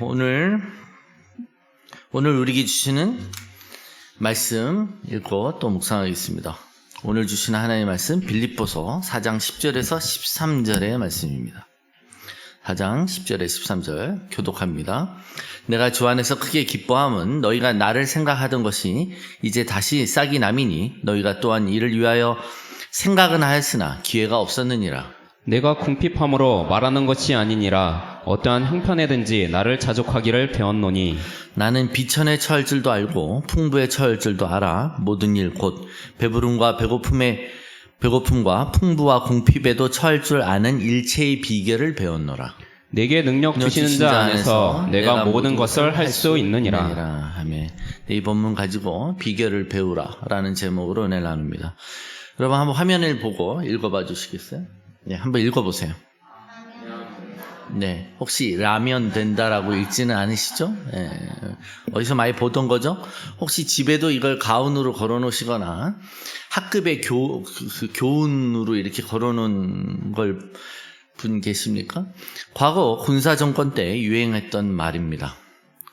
오늘 우리에게 주시는 말씀 읽고 또 묵상하겠습니다. 오늘 주시는 하나님의 말씀 빌립보서 4장 10절에서 13절의 말씀입니다. 4장 10절에 13절 교독합니다. 내가 주 안에서 크게 기뻐함은 너희가 나를 생각하던 것이 이제 다시 싹이 남이니 너희가 또한 이를 위하여 생각은 하였으나 기회가 없었느니라. 내가 궁핍함으로 말하는 것이 아니니라. 어떠한 형편에든지 나를 자족하기를 배웠노니 나는 비천에 처할 줄도 알고 풍부에 처할 줄도 알아. 모든 일 곧 배부름과 배고픔과 풍부와 궁핍에도 처할 줄 아는 일체의 비결을 배웠노라. 내게 능력 주시는 자 안에서 내가 모든 것을 할 수 있느니라. 아멘. 이 본문 가지고 비결을 배우라 라는 제목으로 오늘 나눕니다. 여러분 한번 화면을 보고 읽어봐 주시겠어요? 네, 한번 읽어보세요. 네, 혹시 라면 된다라고 읽지는 않으시죠? 네, 어디서 많이 보던 거죠? 혹시 집에도 이걸 가운으로 걸어놓으시거나 학급에 교훈으로 이렇게 걸어놓은 걸 분 계십니까? 과거 군사정권 때 유행했던 말입니다.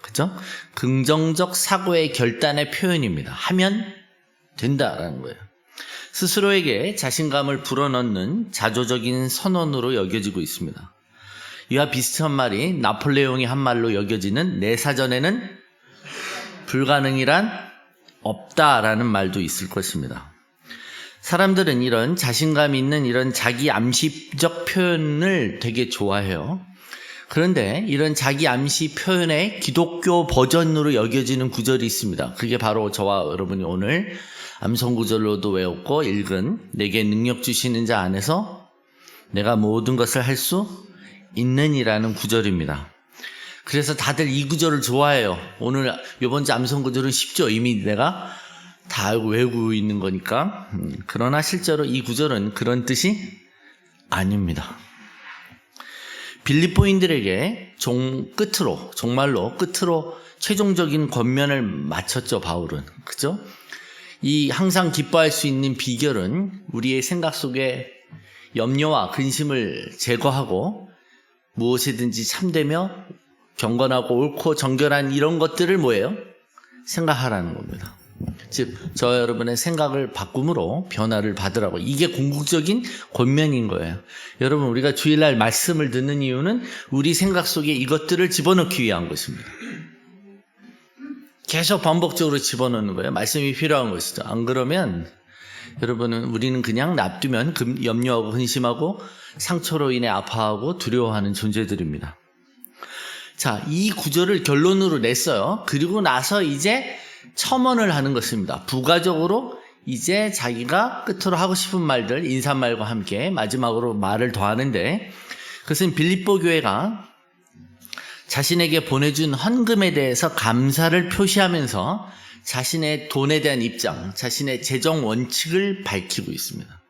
그죠? 긍정적 사고의 결단의 표현입니다. 하면 된다라는 거예요. 스스로에게 자신감을 불어넣는 자조적인 선언으로 여겨지고 있습니다. 이와 비슷한 말이 나폴레옹이 한 말로 여겨지는 내 사전에는 불가능이란 없다라는 말도 있을 것입니다. 사람들은 이런 자신감 있는 이런 자기 암시적 표현을 되게 좋아해요. 그런데 이런 자기 암시 표현의 기독교 버전으로 여겨지는 구절이 있습니다. 그게 바로 저와 여러분이 오늘 암송구절로도 외웠고 읽은 내게 능력 주시는 자 안에서 내가 모든 것을 할 수 있느니라는 구절입니다. 그래서 다들 이 구절을 좋아해요. 오늘 이번 주 암송구절은 쉽죠. 이미 내가 다 알고 외우고 있는 거니까. 그러나 실제로 이 구절은 그런 뜻이 아닙니다. 빌립보인들에게 정말로 끝으로 최종적인 권면을 마쳤죠, 바울은. 그죠? 이 항상 기뻐할 수 있는 비결은 우리의 생각 속에 염려와 근심을 제거하고 무엇이든지 참되며 경건하고 옳고 정결한 이런 것들을 뭐예요? 생각하라는 겁니다. 즉, 저 여러분의 생각을 바꿈으로 변화를 받으라고. 이게 궁극적인 권면인 거예요. 여러분, 우리가 주일날 말씀을 듣는 이유는 우리 생각 속에 이것들을 집어넣기 위한 것입니다. 계속 반복적으로 집어넣는 거예요. 말씀이 필요한 것이죠. 안 그러면 우리는 그냥 놔두면 염려하고 근심하고 상처로 인해 아파하고 두려워하는 존재들입니다. 자, 이 구절을 결론으로 냈어요. 그리고 나서 이제 첨언을 하는 것입니다. 부가적으로 이제 자기가 끝으로 하고 싶은 말들, 인사말과 함께 마지막으로 말을 더하는데, 그것은 빌립보 교회가 자신에게 보내준 헌금에 대해서 감사를 표시하면서 자신의 돈에 대한 입장, 자신의 재정 원칙을 밝히고 있습니다.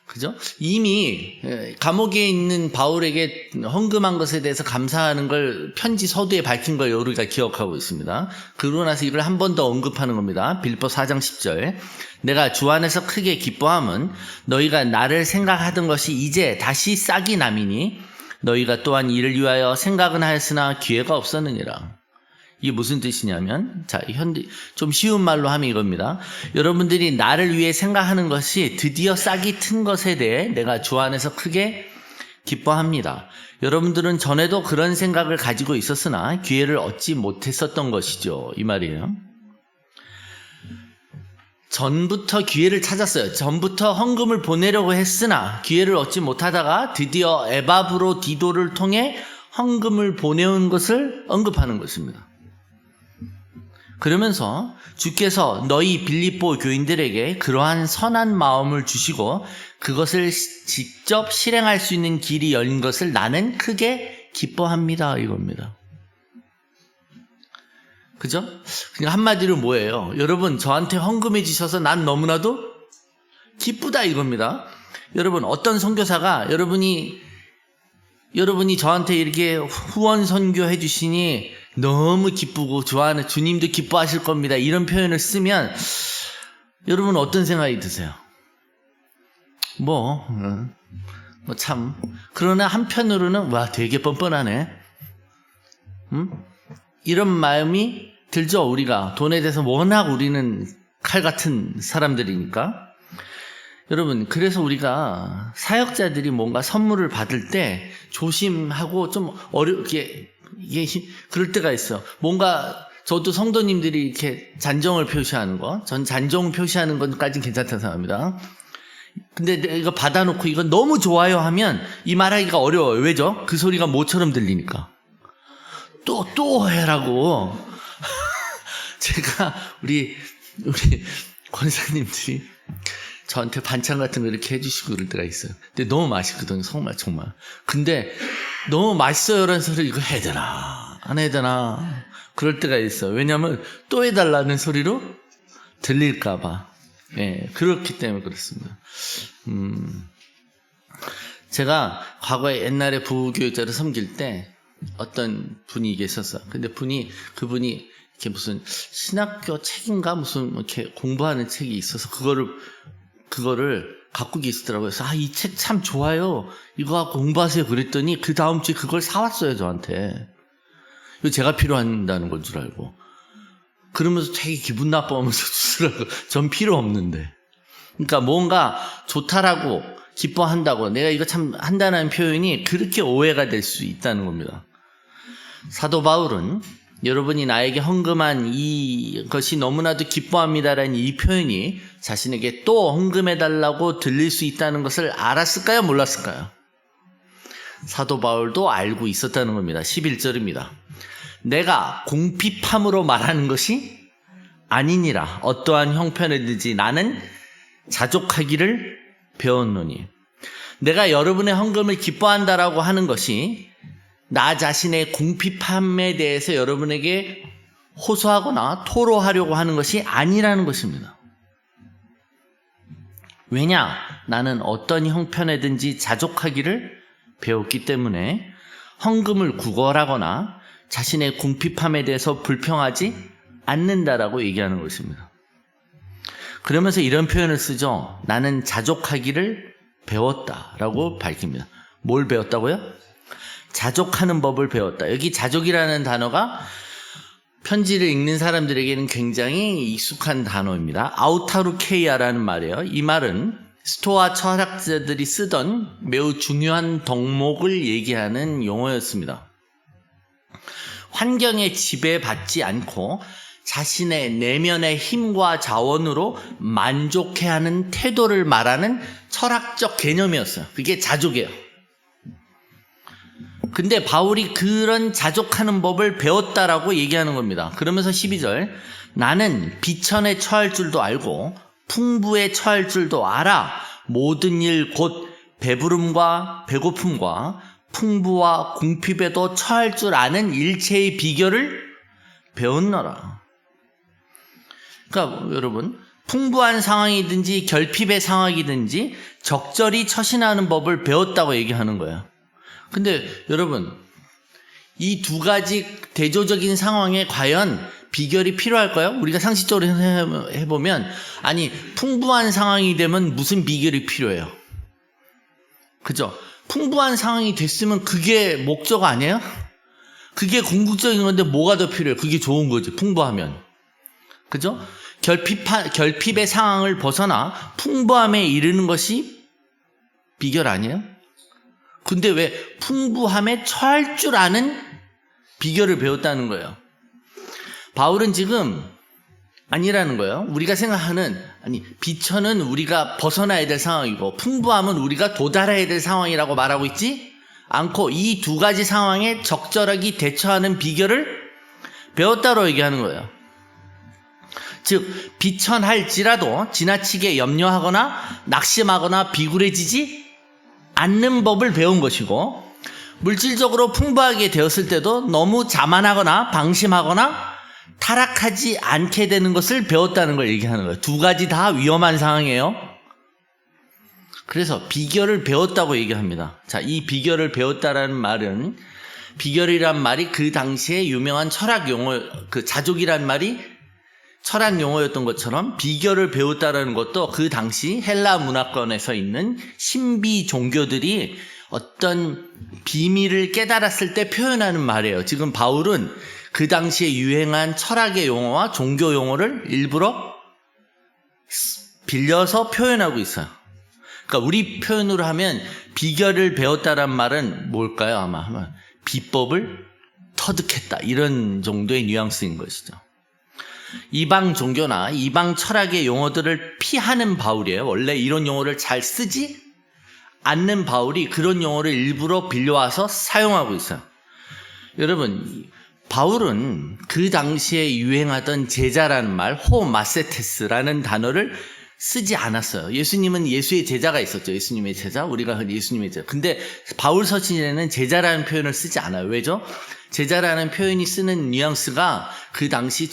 그죠? 이미 감옥에 있는 바울에게 헌금한 것에 대해서 감사하는 걸 편지 서두에 밝힌 걸 우리가 기억하고 있습니다. 그러고 나서 이걸 한 번 더 언급하는 겁니다. 빌립보 4장 10절. 내가 주 안에서 크게 기뻐함은 너희가 나를 생각하던 것이 이제 다시 싹이 남이니 너희가 또한 이를 위하여 생각은 하였으나 기회가 없었느니라. 이게 무슨 뜻이냐면, 자, 좀 쉬운 말로 하면 이겁니다. 여러분들이 나를 위해 생각하는 것이 드디어 싹이 튼 것에 대해 내가 주 안에서 크게 기뻐합니다. 여러분들은 전에도 그런 생각을 가지고 있었으나 기회를 얻지 못했었던 것이죠. 이 말이에요. 전부터 기회를 찾았어요. 전부터 헌금을 보내려고 했으나 기회를 얻지 못하다가 드디어 에바브로 디도를 통해 헌금을 보내온 것을 언급하는 것입니다. 그러면서 주께서 너희 빌립보 교인들에게 그러한 선한 마음을 주시고 그것을 직접 실행할 수 있는 길이 열린 것을 나는 크게 기뻐합니다. 이겁니다. 그죠? 그러니까 한마디로 뭐예요? 여러분, 저한테 헌금해 주셔서 난 너무나도 기쁘다 이겁니다. 여러분, 어떤 선교사가 여러분이 저한테 이렇게 후원 선교해 주시니 너무 기쁘고 좋아하는 주님도 기뻐하실 겁니다. 이런 표현을 쓰면 여러분 어떤 생각이 드세요? 참. 그러나 한편으로는 와, 되게 뻔뻔하네. 이런 마음이 들죠. 우리가 돈에 대해서 워낙 우리는 칼 같은 사람들이니까. 여러분, 그래서 우리가 사역자들이 뭔가 선물을 받을 때 조심하고 좀 어렵게 이게 그럴 때가 있어. 뭔가 저도 성도님들이 이렇게 잔정을 표시하는 거, 전 잔정 표시하는 것까지는 괜찮다고 생각합니다. 근데 이거 받아놓고 이거 너무 좋아요 하면 이 말하기가 어려워요. 왜죠? 그 소리가 모처럼 들리니까. 또 해라고. 제가 우리 권사님들이 저한테 반찬 같은 거 이렇게 해주시고 그럴 때가 있어요. 근데 너무 맛있거든요. 정말. 근데 너무 맛있어요 라는 소리 이거 해야 되나 안 해야 되나 그럴 때가 있어요. 왜냐하면 또 해달라는 소리로 들릴까 봐. 예, 그렇기 때문에 그렇습니다. 제가 과거에 옛날에 부교육자를 섬길 때 어떤 분이 계셨어요. 근데 그분이 이렇게 무슨 신학교 책인가 무슨 이렇게 공부하는 책이 있어서 그거를 갖고 계시더라고요. 그래서 이 책 참 좋아요. 이거 갖고 공부하세요. 그랬더니 그 다음 주에 그걸 사왔어요, 저한테. 이거 제가 필요한다는 건 줄 알고. 그러면서 되게 기분 나빠하면서 주더라고요. 전 필요 없는데. 그러니까 뭔가 좋다라고 기뻐한다고 내가 이거 참 한다는 표현이 그렇게 오해가 될 수 있다는 겁니다. 사도 바울은 여러분이 나에게 헌금한 이것이 너무나도 기뻐합니다라는 이 표현이 자신에게 또 헌금해달라고 들릴 수 있다는 것을 알았을까요? 몰랐을까요? 사도 바울도 알고 있었다는 겁니다. 11절입니다. 내가 공핍함으로 말하는 것이 아니니라. 어떠한 형편이든지 나는 자족하기를 배웠노니. 내가 여러분의 헌금을 기뻐한다라고 하는 것이 나 자신의 궁핍함에 대해서 여러분에게 호소하거나 토로하려고 하는 것이 아니라는 것입니다. 왜냐? 나는 어떤 형편에든지 자족하기를 배웠기 때문에 헌금을 구걸하거나 자신의 궁핍함에 대해서 불평하지 않는다라고 얘기하는 것입니다. 그러면서 이런 표현을 쓰죠. 나는 자족하기를 배웠다라고 밝힙니다. 뭘 배웠다고요? 자족하는 법을 배웠다. 여기 자족이라는 단어가 편지를 읽는 사람들에게는 굉장히 익숙한 단어입니다. 아우타루케이아라는 말이에요. 이 말은 스토아 철학자들이 쓰던 매우 중요한 덕목을 얘기하는 용어였습니다. 환경에 지배받지 않고 자신의 내면의 힘과 자원으로 만족해하는 태도를 말하는 철학적 개념이었어요. 그게 자족이에요. 근데 바울이 그런 자족하는 법을 배웠다라고 얘기하는 겁니다. 그러면서 12절 나는 비천에 처할 줄도 알고 풍부에 처할 줄도 알아. 모든 일 곧 배부름과 배고픔과 풍부와 궁핍에도 처할 줄 아는 일체의 비결을 배웠노라. 그러니까 여러분 풍부한 상황이든지 결핍의 상황이든지 적절히 처신하는 법을 배웠다고 얘기하는 거예요. 근데 여러분 이 두 가지 대조적인 상황에 과연 비결이 필요할까요? 우리가 상식적으로 해보면 아니 풍부한 상황이 되면 무슨 비결이 필요해요? 그죠? 풍부한 상황이 됐으면 그게 목적 아니에요? 그게 궁극적인 건데 뭐가 더 필요해요? 그게 좋은 거지 풍부하면. 그죠? 결핍의 상황을 벗어나 풍부함에 이르는 것이 비결 아니에요? 근데 왜 풍부함에 처할 줄 아는 비결을 배웠다는 거예요. 바울은 지금 아니라는 거예요. 우리가 생각하는 비천은 우리가 벗어나야 될 상황이고 풍부함은 우리가 도달해야 될 상황이라고 말하고 있지 않고 이 두 가지 상황에 적절하게 대처하는 비결을 배웠다고 얘기하는 거예요. 즉 비천할지라도 지나치게 염려하거나 낙심하거나 비굴해지지 않는 법을 배운 것이고 물질적으로 풍부하게 되었을 때도 너무 자만하거나 방심하거나 타락하지 않게 되는 것을 배웠다는 걸 얘기하는 거예요. 두 가지 다 위험한 상황이에요. 그래서 비결을 배웠다고 얘기합니다. 자, 이 비결을 배웠다라는 말은 비결이란 말이 그 당시에 유명한 철학 용어, 그 자족이란 말이 철학 용어였던 것처럼 비결을 배웠다라는 것도 그 당시 헬라 문화권에서 있는 신비 종교들이 어떤 비밀을 깨달았을 때 표현하는 말이에요. 지금 바울은 그 당시에 유행한 철학의 용어와 종교 용어를 일부러 빌려서 표현하고 있어요. 그러니까 우리 표현으로 하면 비결을 배웠다란 말은 뭘까요? 아마 비법을 터득했다, 이런 정도의 뉘앙스인 것이죠. 이방 종교나 이방 철학의 용어들을 피하는 바울이에요. 원래 이런 용어를 잘 쓰지 않는 바울이 그런 용어를 일부러 빌려와서 사용하고 있어요. 여러분, 바울은 그 당시에 유행하던 제자라는 말, 호마세테스라는 단어를 쓰지 않았어요. 예수님은 예수의 제자가 있었죠. 예수님의 제자, 우리가 예수님의 제자. 근데 바울 서신에는 제자라는 표현을 쓰지 않아요. 왜죠? 제자라는 표현이 쓰는 뉘앙스가 그 당시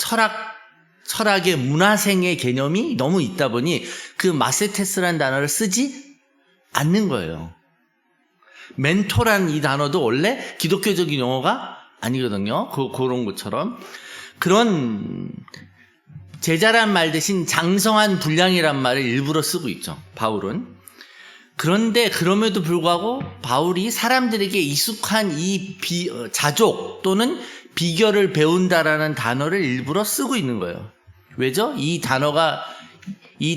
철학의 문화생의 개념이 너무 있다 보니 그 마세테스라는 단어를 쓰지 않는 거예요. 멘토라는 이 단어도 원래 기독교적인 용어가 아니거든요. 그런 것처럼. 그런 제자란 말 대신 장성한 분량이란 말을 일부러 쓰고 있죠, 바울은. 그런데 그럼에도 불구하고 바울이 사람들에게 익숙한 이 자족 또는 비결을 배운다라는 단어를 일부러 쓰고 있는 거예요. 왜죠? 이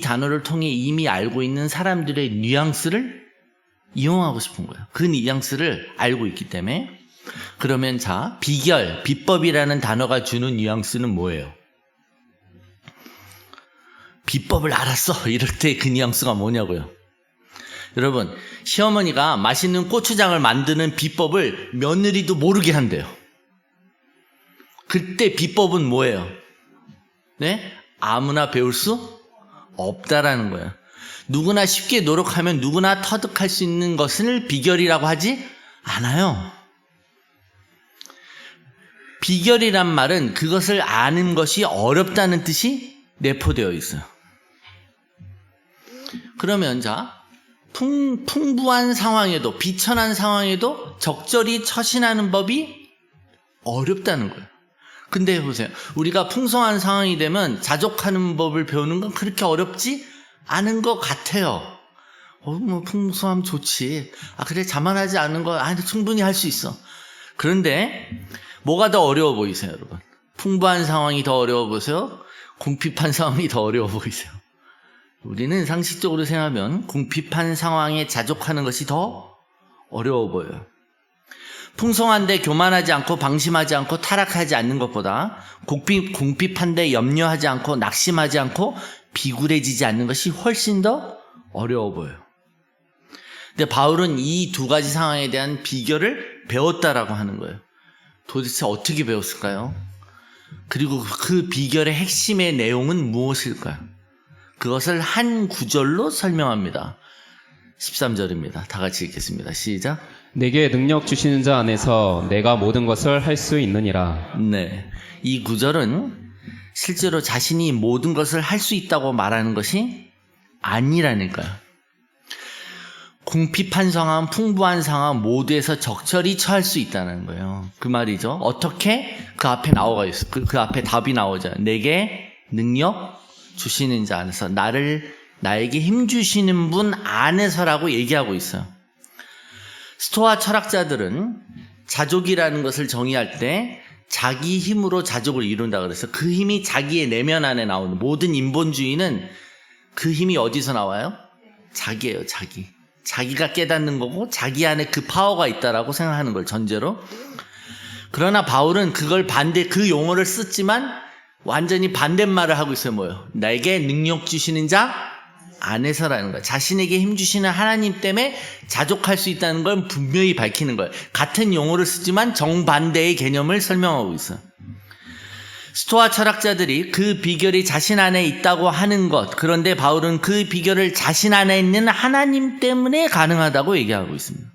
단어를 통해 이미 알고 있는 사람들의 뉘앙스를 이용하고 싶은 거예요. 그 뉘앙스를 알고 있기 때문에. 그러면 자, 비결, 비법이라는 단어가 주는 뉘앙스는 뭐예요? 비법을 알았어, 이럴 때 그 뉘앙스가 뭐냐고요. 여러분, 시어머니가 맛있는 고추장을 만드는 비법을 며느리도 모르게 한대요. 그때 비법은 뭐예요? 네? 아무나 배울 수 없다라는 거예요. 누구나 쉽게 노력하면 누구나 터득할 수 있는 것을 비결이라고 하지 않아요. 비결이란 말은 그것을 아는 것이 어렵다는 뜻이 내포되어 있어요. 그러면 자, 풍부한 상황에도, 비천한 상황에도 적절히 처신하는 법이 어렵다는 거예요. 근데 보세요. 우리가 풍성한 상황이 되면 자족하는 법을 배우는 건 그렇게 어렵지 않은 것 같아요. 뭐 풍성하면 좋지. 그래, 자만하지 않은 거 충분히 할 수 있어. 그런데 뭐가 더 어려워 보이세요, 여러분? 풍부한 상황이 더 어려워 보이세요? 궁핍한 상황이 더 어려워 보이세요? 우리는 상식적으로 생각하면 궁핍한 상황에 자족하는 것이 더 어려워 보여요. 풍성한데 교만하지 않고 방심하지 않고 타락하지 않는 것보다 궁핍한데 염려하지 않고 낙심하지 않고 비굴해지지 않는 것이 훨씬 더 어려워 보여요. 근데 바울은 이 두 가지 상황에 대한 비결을 배웠다라고 하는 거예요. 도대체 어떻게 배웠을까요? 그리고 그 비결의 핵심의 내용은 무엇일까요? 그것을 한 구절로 설명합니다. 13절입니다. 다 같이 읽겠습니다. 시작. 내게 능력 주시는 자 안에서 내가 모든 것을 할 수 있느니라. 네, 이 구절은 실제로 자신이 모든 것을 할 수 있다고 말하는 것이 아니라니까요. 궁핍한 상황, 풍부한 상황 모두에서 적절히 처할 수 있다는 거예요. 그 말이죠. 어떻게? 그 앞에 나오가 있어요. 그 앞에 답이 나오죠. 내게 능력 주시는 자 안에서, 나에게 힘 주시는 분 안에서라고 얘기하고 있어요. 스토아 철학자들은 자족이라는 것을 정의할 때 자기 힘으로 자족을 이룬다 그래서 그 힘이 자기의 내면 안에 나오는, 모든 인본주의는 그 힘이 어디서 나와요? 자기예요, 자기. 자기가 깨닫는 거고 자기 안에 그 파워가 있다라고 생각하는 걸 전제로. 그러나 바울은 그 용어를 썼지만 완전히 반대말을 하고 있어요. 뭐예요? 나에게 능력 주시는 자 안에서라는 거예요. 자신에게 힘 주시는 하나님 때문에 자족할 수 있다는 걸 분명히 밝히는 거예요. 같은 용어를 쓰지만 정반대의 개념을 설명하고 있어요. 스토아 철학자들이 그 비결이 자신 안에 있다고 하는 것, 그런데 바울은 그 비결을 자신 안에 있는 하나님 때문에 가능하다고 얘기하고 있습니다.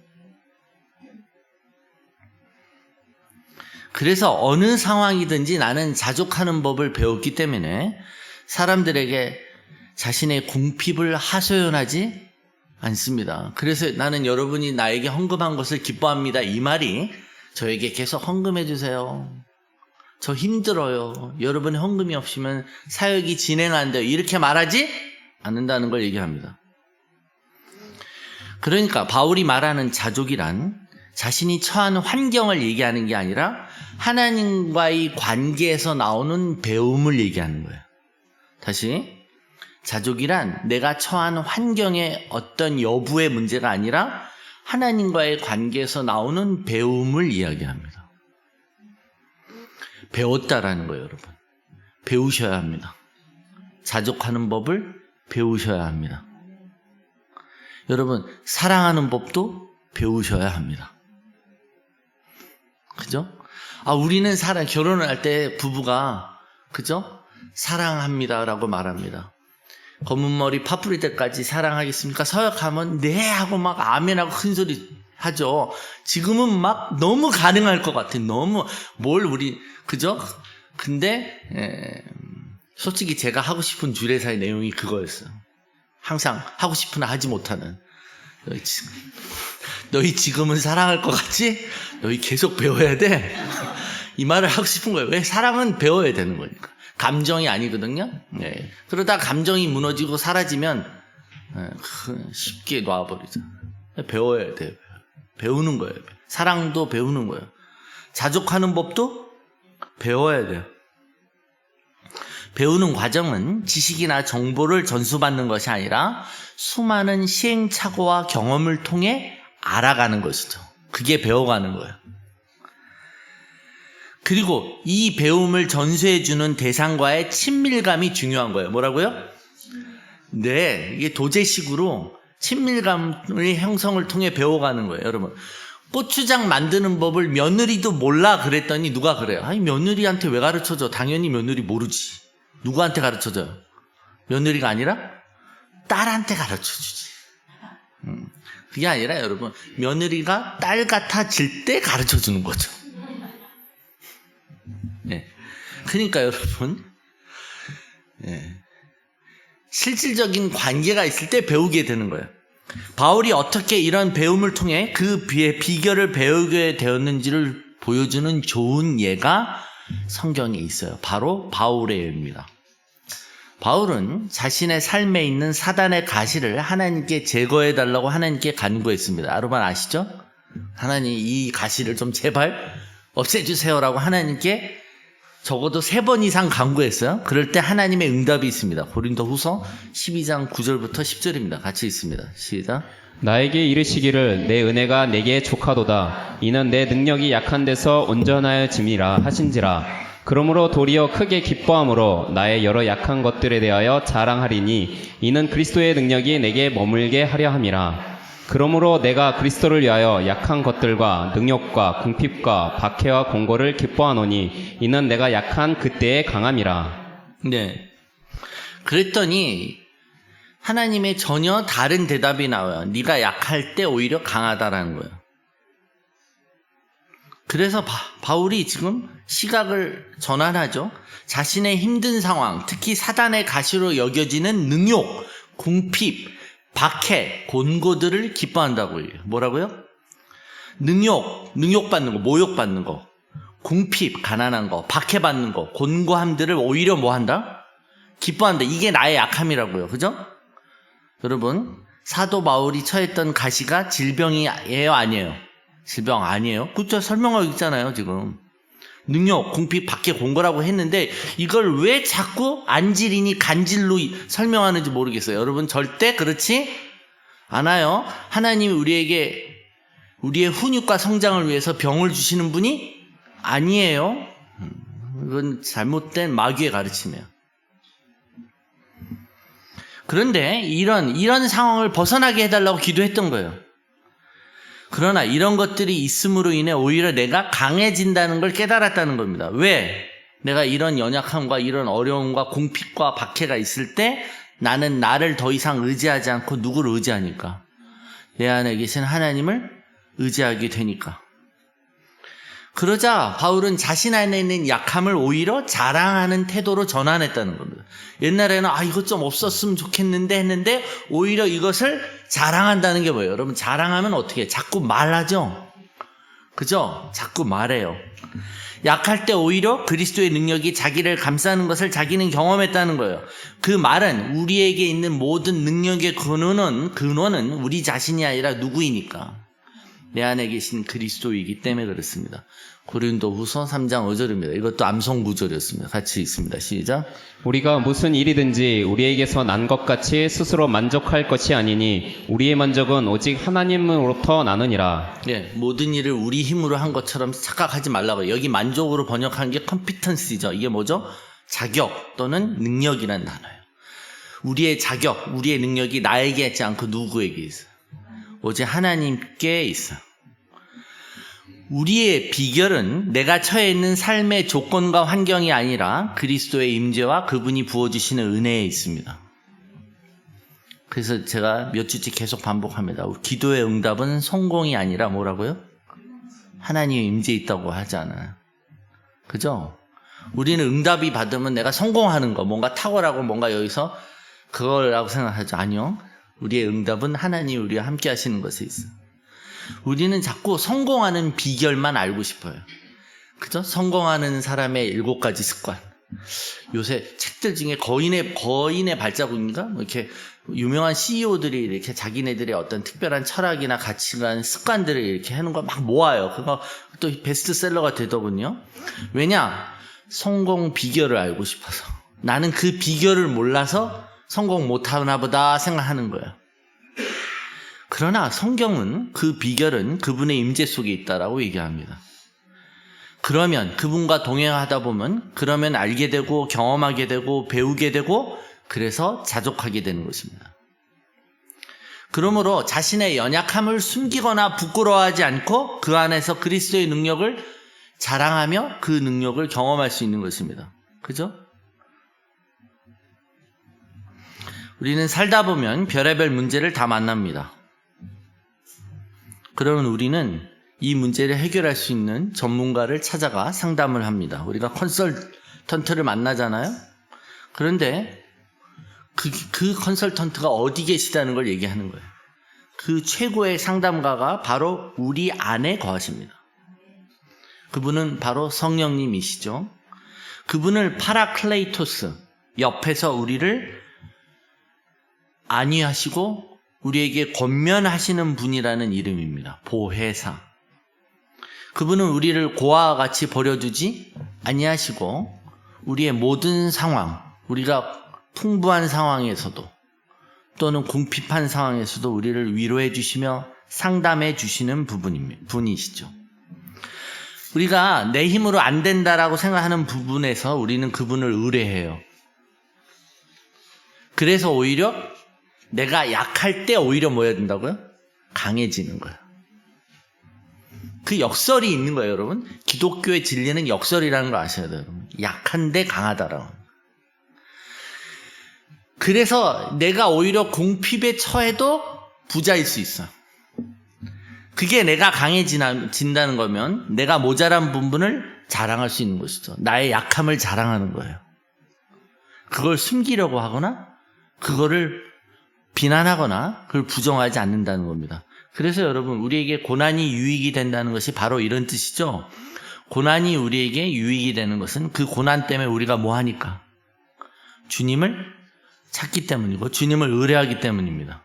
그래서 어느 상황이든지 나는 자족하는 법을 배웠기 때문에 사람들에게 자신의 궁핍을 하소연하지 않습니다. 그래서 나는 여러분이 나에게 헌금한 것을 기뻐합니다. 이 말이 저에게 계속 헌금해 주세요. 저 힘들어요. 여러분의 헌금이 없으면 사역이 진행 안 돼요. 이렇게 말하지 않는다는 걸 얘기합니다. 그러니까 바울이 말하는 자족이란 자신이 처한 환경을 얘기하는 게 아니라 하나님과의 관계에서 나오는 배움을 얘기하는 거예요. 다시, 자족이란 내가 처한 환경의 어떤 여부의 문제가 아니라 하나님과의 관계에서 나오는 배움을 이야기합니다. 배웠다라는 거예요, 여러분. 배우셔야 합니다. 자족하는 법을 배우셔야 합니다. 여러분, 사랑하는 법도 배우셔야 합니다. 그죠? 우리는 결혼을 할 때 부부가, 그죠? 사랑합니다라고 말합니다. 검은 머리 파뿌리 때까지 사랑하겠습니까? 서약하면 네 하고 막 아멘하고 큰 소리 하죠. 지금은 막 너무 가능할 것 같아. 너무 그죠? 근데 솔직히 제가 하고 싶은 주례사의 내용이 그거였어요. 항상 하고 싶으나 하지 못하는. 너희 지금은 사랑할 것 같지? 너희 계속 배워야 돼. 이 말을 하고 싶은 거예요. 왜? 사랑은 배워야 되는 거니까. 감정이 아니거든요. 네. 그러다 감정이 무너지고 사라지면 쉽게 놔버리죠. 배워야 돼요. 배우는 거예요. 사랑도 배우는 거예요. 자족하는 법도 배워야 돼요. 배우는 과정은 지식이나 정보를 전수받는 것이 아니라 수많은 시행착오와 경험을 통해 알아가는 것이죠. 그게 배워가는 거예요. 그리고 이 배움을 전수해주는 대상과의 친밀감이 중요한 거예요. 뭐라고요? 네, 이게 도제식으로 친밀감의 형성을 통해 배워가는 거예요. 여러분, 고추장 만드는 법을 며느리도 몰라 그랬더니 누가 그래요? 아니, 며느리한테 왜 가르쳐줘? 당연히 며느리 모르지. 누구한테 가르쳐줘요? 며느리가 아니라 딸한테 가르쳐주지. 그게 아니라 여러분, 며느리가 딸 같아질 때 가르쳐주는 거죠. 네. 그러니까 여러분, 실질적인 관계가 있을 때 배우게 되는 거예요. 바울이 어떻게 이런 배움을 통해 그 비결을 배우게 되었는지를 보여주는 좋은 예가 성경에 있어요. 바로 바울의 예입니다. 바울은 자신의 삶에 있는 사단의 가시를 하나님께 제거해달라고 하나님께 간구했습니다. 여러분 아시죠? 하나님, 이 가시를 좀 제발 없애주세요라고 하나님께 적어도 3번 이상 간구했어요. 그럴 때 하나님의 응답이 있습니다. 고린도후서 12장 9절부터 10절입니다. 같이 있습니다. 시작. 나에게 이르시기를 내 은혜가 내게 족하도다. 이는 내 능력이 약한 데서 온전하여짐이라 하신지라. 그러므로 도리어 크게 기뻐함으로 나의 여러 약한 것들에 대하여 자랑하리니 이는 그리스도의 능력이 내게 머물게 하려 함이라. 그러므로 내가 그리스도를 위하여 약한 것들과 능욕과 궁핍과 박해와 공고를 기뻐하노니 이는 내가 약한 그때의 강함이라. 네. 그랬더니 하나님의 전혀 다른 대답이 나와요. 네가 약할 때 오히려 강하다라는 거예요. 그래서 바울이 지금 시각을 전환하죠. 자신의 힘든 상황, 특히 사단의 가시로 여겨지는 능욕, 궁핍, 박해, 곤고들을 기뻐한다고 해요. 뭐라고요? 능욕받는 거, 모욕받는 거, 궁핍, 가난한 거, 박해받는 거, 곤고함들을 오히려 뭐 한다? 기뻐한다. 이게 나의 약함이라고요. 그죠? 여러분, 사도 바울이 처했던 가시가 질병이에요? 아니에요? 질병 아니에요? 그렇죠? 설명하고 있잖아요, 지금. 능욕, 궁핍, 박해, 곤고라고 했는데 이걸 왜 자꾸 안질이니 간질로 설명하는지 모르겠어요. 여러분, 절대 그렇지 않아요. 하나님이 우리에게 우리의 훈육과 성장을 위해서 병을 주시는 분이 아니에요. 이건 잘못된 마귀의 가르침이에요. 그런데 이런 상황을 벗어나게 해달라고 기도했던 거예요. 그러나 이런 것들이 있음으로 인해 오히려 내가 강해진다는 걸 깨달았다는 겁니다. 왜? 내가 이런 연약함과 이런 어려움과 궁핍과 박해가 있을 때 나는 나를 더 이상 의지하지 않고 누구를 의지하니까? 내 안에 계신 하나님을 의지하게 되니까. 그러자 바울은 자신 안에 있는 약함을 오히려 자랑하는 태도로 전환했다는 겁니다. 옛날에는 이것 좀 없었으면 좋겠는데 했는데 오히려 이것을 자랑한다는 게 뭐예요? 여러분, 자랑하면 어떻게 해요? 자꾸 말하죠? 그죠? 자꾸 말해요. 약할 때 오히려 그리스도의 능력이 자기를 감싸는 것을 자기는 경험했다는 거예요. 그 말은 우리에게 있는 모든 능력의 근원은 우리 자신이 아니라 누구이니까? 내 안에 계신 그리스도이기 때문에 그렇습니다. 고린도후서 3장 5절입니다. 이것도 암송 구절이었습니다. 같이 읽습니다. 시작. 우리가 무슨 일이든지 우리에게서 난 것 같이 스스로 만족할 것이 아니니 우리의 만족은 오직 하나님으로부터 나느니라. 예, 모든 일을 우리 힘으로 한 것처럼 착각하지 말라고. 여기 만족으로 번역한 게 컴피턴시죠. 이게 뭐죠? 자격 또는 능력이라는 단어예요. 우리의 자격, 우리의 능력이 나에게 있지 않고 누구에게 있어요? 오직 하나님께 있어요. 우리의 비결은 내가 처해 있는 삶의 조건과 환경이 아니라 그리스도의 임재와 그분이 부어주시는 은혜에 있습니다. 그래서 제가 몇 주째 계속 반복합니다. 기도의 응답은 성공이 아니라 뭐라고요? 하나님의 임재에 있다고 하지 않아요. 그죠? 우리는 응답이 받으면 내가 성공하는 거, 뭔가 탁월하고 뭔가 여기서 그거라고 생각하죠. 아니요. 우리의 응답은 하나님이 우리와 함께 하시는 것에 있어요. 우리는 자꾸 성공하는 비결만 알고 싶어요. 그죠? 성공하는 사람의 7가지 습관. 요새 책들 중에 거인의 발자국인가? 뭐 이렇게 유명한 CEO들이 이렇게 자기네들의 어떤 특별한 철학이나 가치관, 습관들을 이렇게 하는 걸 막 모아요. 그거 또 베스트셀러가 되더군요. 왜냐? 성공 비결을 알고 싶어서. 나는 그 비결을 몰라서 성공 못하나 보다 생각하는 거예요. 그러나 성경은 그 비결은 그분의 임재 속에 있다라고 얘기합니다. 그러면 그분과 동행하다 보면 그러면 알게 되고 경험하게 되고 배우게 되고 그래서 자족하게 되는 것입니다. 그러므로 자신의 연약함을 숨기거나 부끄러워하지 않고 그 안에서 그리스도의 능력을 자랑하며 그 능력을 경험할 수 있는 것입니다. 그죠? 우리는 살다 보면 별의별 문제를 다 만납니다. 그러면 우리는 이 문제를 해결할 수 있는 전문가를 찾아가 상담을 합니다. 우리가 컨설턴트를 만나잖아요. 그런데 그 컨설턴트가 어디 계시다는 걸 얘기하는 거예요. 그 최고의 상담가가 바로 우리 안에 거하십니다. 그분은 바로 성령님이시죠. 그분을 파라클레이토스, 옆에서 우리를 안위하시고 우리에게 권면하시는 분이라는 이름입니다. 보혜사. 그분은 우리를 고아와 같이 버려두지 아니하시고 우리의 모든 상황, 우리가 풍부한 상황에서도 또는 궁핍한 상황에서도 우리를 위로해 주시며 상담해 주시는 분이시죠. 우리가 내 힘으로 안 된다라고 생각하는 부분에서 우리는 그분을 의뢰해요. 그래서 오히려 내가 약할 때 오히려 뭐 해야 된다고요? 강해지는 거예요. 그 역설이 있는 거예요, 여러분. 기독교의 진리는 역설이라는 걸 아셔야 돼요, 여러분. 약한데 강하다라고. 그래서 내가 오히려 궁핍에 처해도 부자일 수 있어. 그게 내가 강해진다는 거면 내가 모자란 부분을 자랑할 수 있는 것이죠. 나의 약함을 자랑하는 거예요. 그걸 숨기려고 하거나 그거를 비난하거나 그걸 부정하지 않는다는 겁니다. 그래서 여러분, 우리에게 고난이 유익이 된다는 것이 바로 이런 뜻이죠. 고난이 우리에게 유익이 되는 것은 그 고난 때문에 우리가 뭐 하니까? 주님을 찾기 때문이고 주님을 의뢰하기 때문입니다.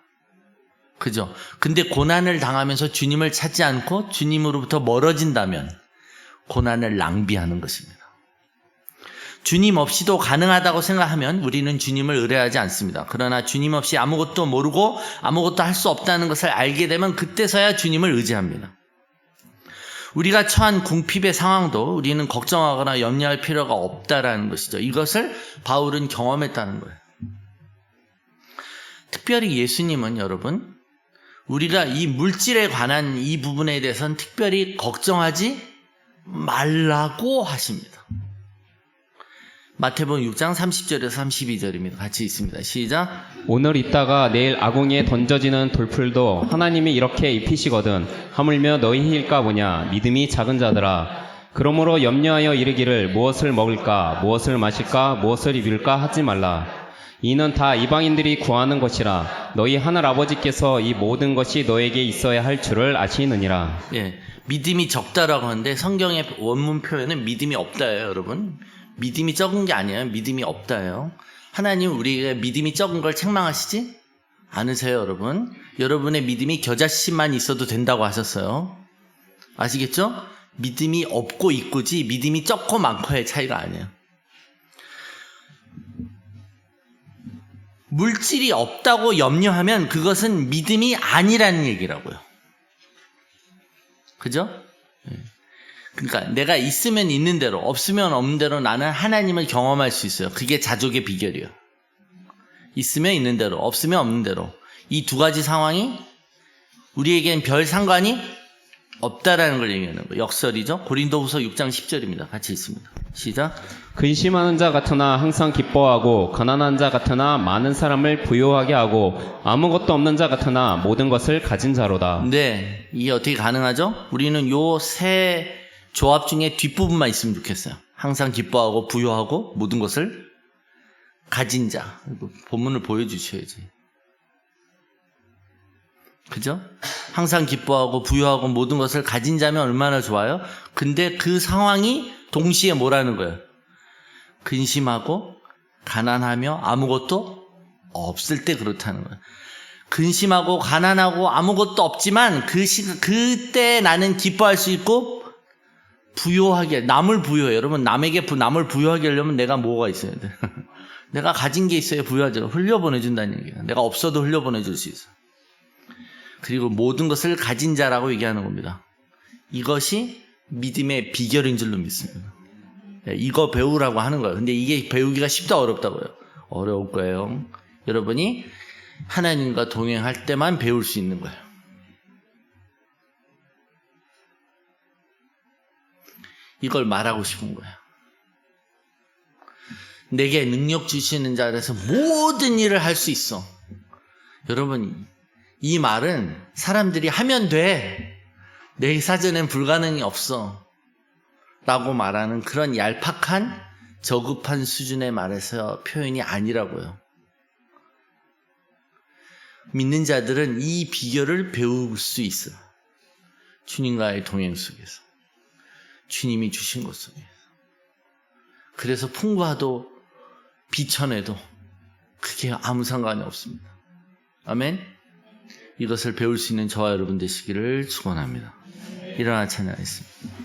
그죠? 근데 고난을 당하면서 주님을 찾지 않고 주님으로부터 멀어진다면 고난을 낭비하는 것입니다. 주님 없이도 가능하다고 생각하면 우리는 주님을 의뢰하지 않습니다. 그러나 주님 없이 아무것도 모르고 아무것도 할 수 없다는 것을 알게 되면 그때서야 주님을 의지합니다. 우리가 처한 궁핍의 상황도 우리는 걱정하거나 염려할 필요가 없다라는 것이죠. 이것을 바울은 경험했다는 거예요. 특별히 예수님은 여러분, 우리가 이 물질에 관한 이 부분에 대해서는 특별히 걱정하지 말라고 하십니다. 마태복음 6장 30절에서 32절입니다. 같이 있습니다. 시작. 오늘 있다가 내일 아궁이에 던져지는 돌풀도 하나님이 이렇게 입히시거든 하물며 너희일까 보냐 믿음이 작은 자들아. 그러므로 염려하여 이르기를 무엇을 먹을까 무엇을 마실까 무엇을 입을까 하지 말라. 이는 다 이방인들이 구하는 것이라. 너희 하늘 아버지께서 이 모든 것이 너에게 있어야 할 줄을 아시느니라. 예, 믿음이 적다라고 하는데 성경의 원문 표현은 믿음이 없다예요, 여러분. 믿음이 적은 게 아니에요. 믿음이 없다예요. 하나님 우리가 믿음이 적은 걸 책망하시지 않으세요, 여러분. 여러분의 믿음이 겨자씨만 있어도 된다고 하셨어요. 아시겠죠? 믿음이 없고 있고지 믿음이 적고 많고의 차이가 아니에요. 물질이 없다고 염려하면 그것은 믿음이 아니라는 얘기라고요. 그죠? 그러니까 내가 있으면 있는 대로 없으면 없는 대로 나는 하나님을 경험할 수 있어요. 그게 자족의 비결이에요. 있으면 있는 대로 없으면 없는 대로 이 두 가지 상황이 우리에겐 별 상관이 없다라는 걸 얘기하는 거예요. 역설이죠. 고린도후서 6장 10절입니다. 같이 읽습니다. 시작. 근심하는 자 같으나 항상 기뻐하고 가난한 자 같으나 많은 사람을 부유하게 하고 아무것도 없는 자 같으나 모든 것을 가진 자로다. 네, 이게 어떻게 가능하죠? 우리는 요 세 조합 중에 뒷부분만 있으면 좋겠어요. 항상 기뻐하고 부유하고 모든 것을 가진 자. 본문을 보여주셔야지. 그죠? 항상 기뻐하고 부유하고 모든 것을 가진 자면 얼마나 좋아요? 근데 그 상황이 동시에 뭐라는 거예요? 근심하고 가난하며 아무것도 없을 때 그렇다는 거예요. 근심하고 가난하고 아무것도 없지만 그때 나는 기뻐할 수 있고 부유하게, 남을 부유해. 여러분, 남을 부유하게 하려면 내가 뭐가 있어야 돼? 내가 가진 게 있어야 부유하죠. 흘려보내준다는 얘기예요. 내가 없어도 흘려보내줄 수 있어. 그리고 모든 것을 가진 자라고 얘기하는 겁니다. 이것이 믿음의 비결인 줄로 믿습니다. 이거 배우라고 하는 거예요. 근데 이게 배우기가 쉽다 어렵다고요? 어려울 거예요. 여러분이 하나님과 동행할 때만 배울 수 있는 거예요. 이걸 말하고 싶은 거예요. 내게 능력 주시는 자라서 모든 일을 할 수 있어. 여러분, 이 말은 사람들이 하면 돼. 내 사전엔 불가능이 없어. 라고 말하는 그런 얄팍한 저급한 수준의 말에서 표현이 아니라고요. 믿는 자들은 이 비결을 배울 수 있어요. 주님과의 동행 속에서. 주님이 주신 것 속에서. 그래서 풍부하도 비천해도 그게 아무 상관이 없습니다. 아멘. 이것을 배울 수 있는 저와 여러분 되시기를 축원합니다. 일어나 찬양하겠습니다.